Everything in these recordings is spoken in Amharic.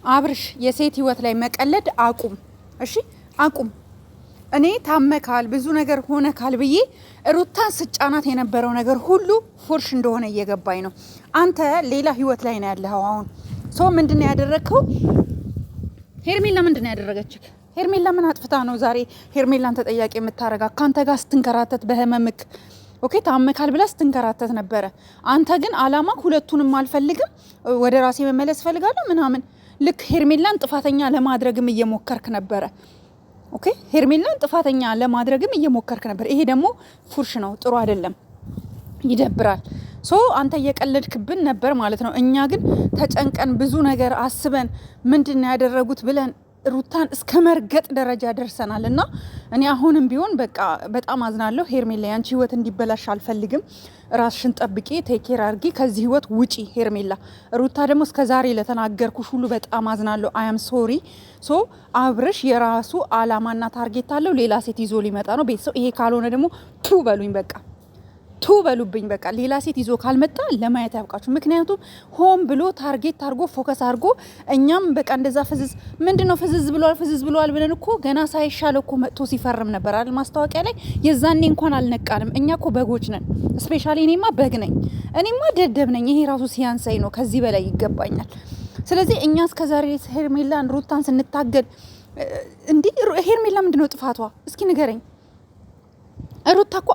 አብርሽ የሴት ህይወት ላይ መቀለድ አቁም። እሺ አቁም። እኔ ታመካል ብዙ ነገር ሆነካል ብዬ ሩታን ስጫናት የነበረው ነገር ሁሉ ፉርሽ እንደሆነ እየገባኝ ነው። አንተ ሌላ ህይወት ላይ ነው ያለኸው። አሁን ሰው ምንድነው ያደረግከው? ሄርሜላ ምንድነው ያደረገችክ? ሄርሜላ ምን አጥፍታ ነው ዛሬ ሄርሜላን ተጠያቂ የምታረጋ? ካንተ ጋር ስትንከራተት በህመምክ ኦኬ ታመካል ብላ ስትንከራተት ነበረ። አንተ ግን አላማ ሁለቱንም አልፈልግም፣ ወደ ራሴ መመለስ ፈልጋለሁ ምናምን ልክ ሄርሜላን ጥፋተኛ ለማድረግም እየሞከርክ ነበረ። ኦኬ ሄርሜላን ጥፋተኛ ለማድረግም እየሞከርክ ነበር። ይሄ ደግሞ ፉርሽ ነው፣ ጥሩ አይደለም፣ ይደብራል። ሶ አንተ እየቀለድክብን ነበር ማለት ነው። እኛ ግን ተጨንቀን ብዙ ነገር አስበን ምንድነው ያደረጉት ብለን ሩታን እስከ መርገጥ ደረጃ ደርሰናል። እና እኔ አሁንም ቢሆን በቃ በጣም አዝናለሁ። ሄርሜላ ያንቺ ህይወት እንዲበላሽ አልፈልግም። ራስሽን ጠብቂ፣ ቴኬር አርጊ፣ ከዚህ ህይወት ውጪ ሄርሜላ። ሩታ ደግሞ እስከ ዛሬ ለተናገርኩሽ ሁሉ በጣም አዝናለሁ። አያም ሶሪ። ሶ አብርሽ የራሱ አላማና ታርጌት አለው። ሌላ ሴት ይዞ ሊመጣ ነው። ቤተሰብ ይሄ ካልሆነ ደግሞ ቱ በሉኝ በቃ ቱ በሉብኝ በቃ። ሌላ ሴት ይዞ ካልመጣ ለማየት ያብቃችሁ። ምክንያቱም ሆን ብሎ ታርጌት አርጎ ፎከስ አርጎ እኛም በቃ እንደዛ ፍዝዝ ምንድነው ፍዝዝ ብለዋል ብለን እኮ ገና ሳይሻለው እኮ መጥቶ ሲፈርም ነበር አይደል ማስታወቂያ ላይ። የዛኔ እንኳን አልነቃንም። እኛ እኮ በጎች ነን። ስፔሻሊ እኔማ በግ ነኝ፣ እኔማ ደደብ ነኝ። ይሄ ራሱ ሲያንሰኝ ነው። ከዚህ በላይ ይገባኛል። ስለዚህ እኛ እስከዛሬ ሄርሜላን ሩታን ስንታገድ እንዲህ ሄርሜላ ምንድነው ጥፋቷ? እስኪ ንገረኝ። ሩታ እኮ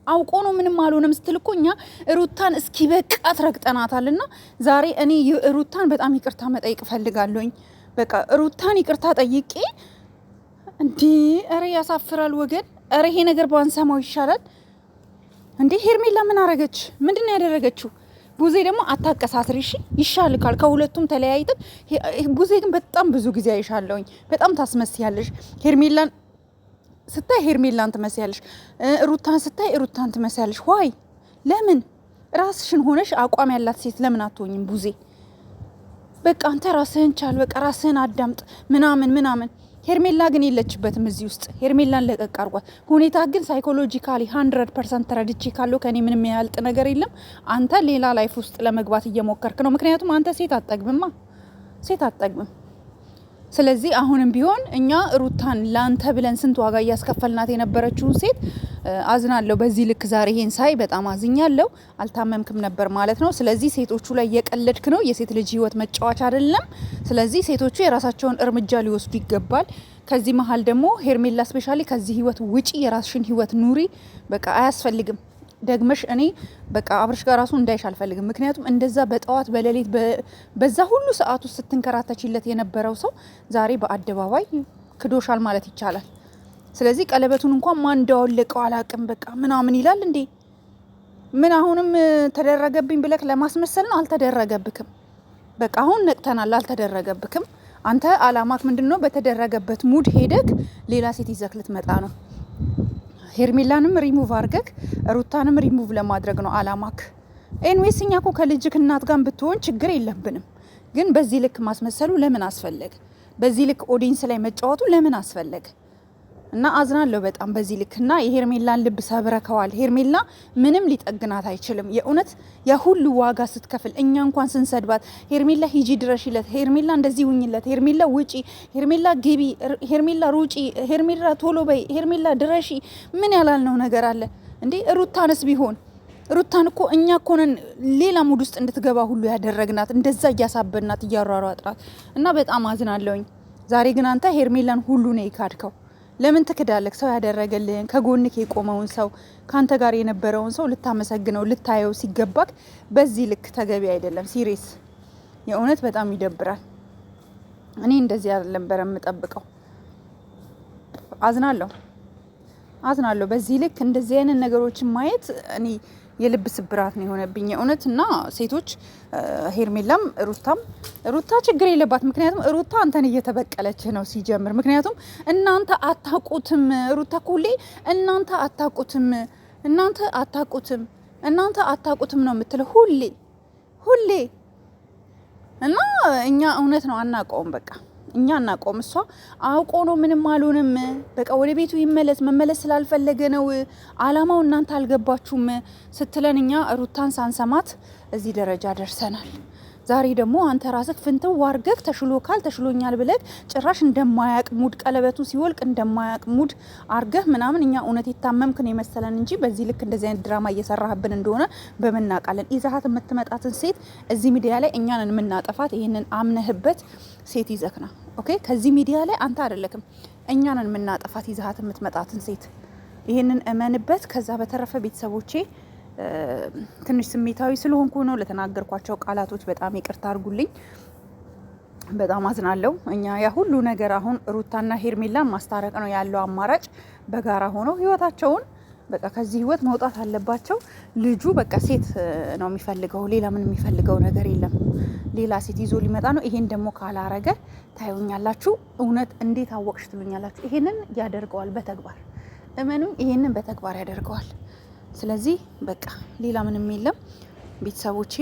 አውቆ ነው ምንም አልሆነም ስትል እኮ እኛ ሩታን እስኪ በቃ ትረግጠናታልና ዛሬ እኔ ሩታን በጣም ይቅርታ መጠየቅ ፈልጋለሁኝ። በቃ ሩታን ይቅርታ ጠይቄ እንዴ! ኧረ ያሳፍራል ወገን። ኧረ ይሄ ነገር ባንሰማው ይሻላል እንዴ። ሄርሜላ ምን አረገች? ምንድነው ያደረገችው? ቡዜ ደግሞ አታቀሳስሪ እሺ፣ ይሻልካል። ከሁለቱም ተለያይተን ቡዜ ግን በጣም ብዙ ጊዜ አይሻለሁኝ። በጣም ታስመስያለሽ። ሄርሜላን ስታይ ሄርሜላን ትመስያለሽ፣ ሩታን ስታይ ሩታን ትመስያለሽ። ዋይ ለምን ራስሽን ሆነሽ አቋም ያላት ሴት ለምን አትሆኝም? ቡዜ በቃ አንተ ራስህን ቻል፣ በቃ ራስህን አዳምጥ ምናምን። ሄርሜላ ግን የለችበትም እዚህ ውስጥ። ሄርሜላን ለቀቅ አርጓት። ሁኔታ ግን ሳይኮሎጂካሊ 100% ተረድቼ ካለው ከኔ ምንም ያልጥ ነገር የለም። አንተ ሌላ ላይፍ ውስጥ ለመግባት እየሞከርክ ነው። ምክንያቱም አንተ ሴት አትጠግብም። ስለዚህ አሁንም ቢሆን እኛ ሩታን ላንተ ብለን ስንት ዋጋ እያስከፈልናት የነበረችውን ሴት አዝናለሁ። በዚህ ልክ ዛሬ ይሄን ሳይ በጣም አዝኛለሁ። አልታመምክም ነበር ማለት ነው። ስለዚህ ሴቶቹ ላይ እየቀለድክ ነው። የሴት ልጅ ህይወት መጫወቻ አይደለም። ስለዚህ ሴቶቹ የራሳቸውን እርምጃ ሊወስዱ ይገባል። ከዚህ መሀል ደግሞ ሄርሜላ ስፔሻሊ ከዚህ ህይወት ውጪ፣ የራስሽን ህይወት ኑሪ። በቃ አያስፈልግም ደግመሽ እኔ በቃ አብርሽ ጋር ራሱ እንዳይሽ አልፈልግም። ምክንያቱም እንደዛ በጠዋት በሌሊት በዛ ሁሉ ሰዓት ውስጥ ስትንከራተችለት የነበረው ሰው ዛሬ በአደባባይ ክዶሻል ማለት ይቻላል። ስለዚህ ቀለበቱን እንኳን ማን እንዳወለቀው አላቅም በቃ ምናምን ይላል እንዴ። ምን አሁንም ተደረገብኝ ብለክ ለማስመሰል ነው? አልተደረገብክም። በቃ አሁን ነቅተናል። አልተደረገብክም። አንተ አላማክ ምንድነው? በተደረገበት ሙድ ሄደክ ሌላ ሴት ይዘክ ልትመጣ ነው። ሄርሜላንም ሪሙቭ አርገክ ሩታንም ሪሙቭ ለማድረግ ነው አላማክ። ኤንዌስ እኛ እኮ ከልጅክ እናት ጋር ብትሆን ችግር የለብንም። ግን በዚህ ልክ ማስመሰሉ ለምን አስፈለገ? በዚህ ልክ ኦዲየንስ ላይ መጫወቱ ለምን አስፈለገ? እና አዝናለሁ በጣም በዚህ ልክ። እና የሄርሜላን ልብ ሰብረከዋል። ሄርሜላ ምንም ሊጠግናት አይችልም። የእውነት የሁሉ ዋጋ ስትከፍል እኛ እንኳን ስንሰድባት ሄርሜላ ሂጂ ድረሽለት፣ ሄርሜላ እንደዚህ ሁኝለት፣ ሄርሜላ ውጪ፣ ሄርሜላ ግቢ፣ ሄርሜላ ሩጪ፣ ሄርሜላ ቶሎ በይ፣ ሄርሜላ ድረሺ፣ ምን ያላልነው ነገር አለ እንዴ? ሩታንስ ቢሆን ሩታን እኮ እኛ እኮ ነን ሌላ ሙድ ውስጥ እንድትገባ ሁሉ ያደረግናት፣ እንደዛ እያሳበድናት እያሯሯጥናት። እና በጣም አዝናለሁኝ። ዛሬ ግን አንተ ሄርሜላን ሁሉ ነው ይካድከው። ለምን ትክዳለክ? ሰው ያደረገልህን ከጎንክ የቆመውን ሰው ካንተ ጋር የነበረውን ሰው ልታመሰግነው ልታየው ሲገባክ በዚህ ልክ ተገቢ አይደለም። ሲሪየስ የእውነት በጣም ይደብራል። እኔ እንደዚህ አይደለም በረምጠብቀው። አዝናለሁ በዚህ ልክ እንደዚህ አይነት ነገሮችን ማየት እኔ የልብ ስብራት ነው የሆነብኝ የእውነት። እና ሴቶች ሄርሜላም ሩታ ችግር የለባት። ምክንያቱም ሩታ አንተን እየተበቀለች ነው ሲጀምር። ምክንያቱም እናንተ አታቁትም። ሩታ ሁሌ እናንተ አታቁትም ነው የምትለው ሁሌ። እና እኛ እውነት ነው አናውቀውም። በቃ እኛ አናውቀውም። እሷ አውቆ ነው ምንም አልሆነም በቃ ወደ ቤቱ መመለስ ስላልፈለገ ነው። አላማው እናንተ አልገባችሁም ስትለን እኛ ሩታን ሳንሰማት እዚህ ደረጃ ደርሰናል። ዛሬ ደግሞ አንተ ራስህ ፍንትው ዋርገህ ተሽሎኛል ብለህ ጭራሽ እንደማያቅ ሙድ ቀለበቱ ሲወልቅ እንደማያቅ ሙድ አርገህ ምናምን እኛ እውነት የታመምክን የመሰለን እንጂ በዚህ ልክ እንደዚህ አይነት ድራማ እየሰራህብን እንደሆነ በመናቃለን። ይዛሃት የምትመጣትን ሴት እዚህ ሚዲያ ላይ እኛንን የምናጠፋት ይህንን አምነህበት ሴት ይዘክና ኦኬ። ከዚህ ሚዲያ ላይ አንተ አይደለክም እኛንን የምናጠፋት ይዛሃት የምትመጣትን ሴት ይህንን እመንበት። ከዛ በተረፈ ቤተሰቦቼ ትንሽ ስሜታዊ ስለሆንኩ ነው ለተናገርኳቸው ቃላቶች በጣም ይቅርታ አድርጉልኝ። በጣም አዝናለሁ። እኛ ያ ሁሉ ነገር አሁን ሩታና ሄርሜላን ማስታረቅ ነው ያለው አማራጭ። በጋራ ሆነው ህይወታቸውን በቃ ከዚህ ህይወት መውጣት አለባቸው። ልጁ በቃ ሴት ነው የሚፈልገው፣ ሌላ ምን የሚፈልገው ነገር የለም። ሌላ ሴት ይዞ ሊመጣ ነው። ይሄን ደግሞ ካላረገ ታዩኛላችሁ። እውነት እንዴት አወቅሽ ትሉኛላችሁ። ይሄንን ያደርገዋል በተግባር እመኑኝ፣ ይሄንን በተግባር ያደርገዋል። ስለዚህ በቃ ሌላ ምንም የለም ቤተሰቦቼ።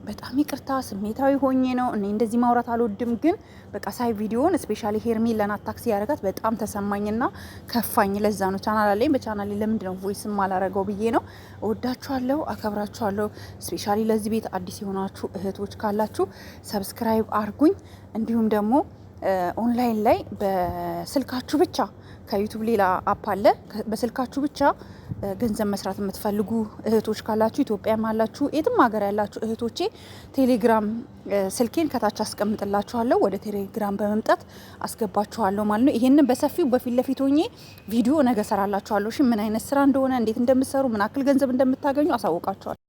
በጣም ይቅርታ ስሜታዊ ሆኜ ነው እኔ እንደዚህ ማውራት አልወድም፣ ግን በቃ ሳይ ቪዲዮን ስፔሻሊ ሄርሜላን ታክሲ ያደረጋት በጣም ተሰማኝና ከፋኝ። ለዛ ነው ቻናል አለኝ። በቻናሌ ለምንድን ነው ቮይስም አላረገው ብዬ ነው። እወዳችኋለሁ፣ አከብራችኋለሁ። ስፔሻሊ ለዚህ ቤት አዲስ የሆናችሁ እህቶች ካላችሁ ሰብስክራይብ አርጉኝ። እንዲሁም ደግሞ ኦንላይን ላይ በስልካችሁ ብቻ ከዩቱብ ሌላ አፕ አለ። በስልካችሁ ብቻ ገንዘብ መስራት የምትፈልጉ እህቶች ካላችሁ ኢትዮጵያም አላችሁ የትም ሀገር ያላችሁ እህቶቼ ቴሌግራም ስልኬን ከታች አስቀምጥላችኋለሁ። ወደ ቴሌግራም በመምጣት አስገባችኋለሁ ማለት ነው። ይሄንን በሰፊው በፊት ለፊት ሆኜ ቪዲዮ ነገ ሰራላችኋለሁ። እሺ ምን አይነት ስራ እንደሆነ እንዴት እንደምትሰሩ ምን አክል ገንዘብ እንደምታገኙ አሳውቃችኋለሁ።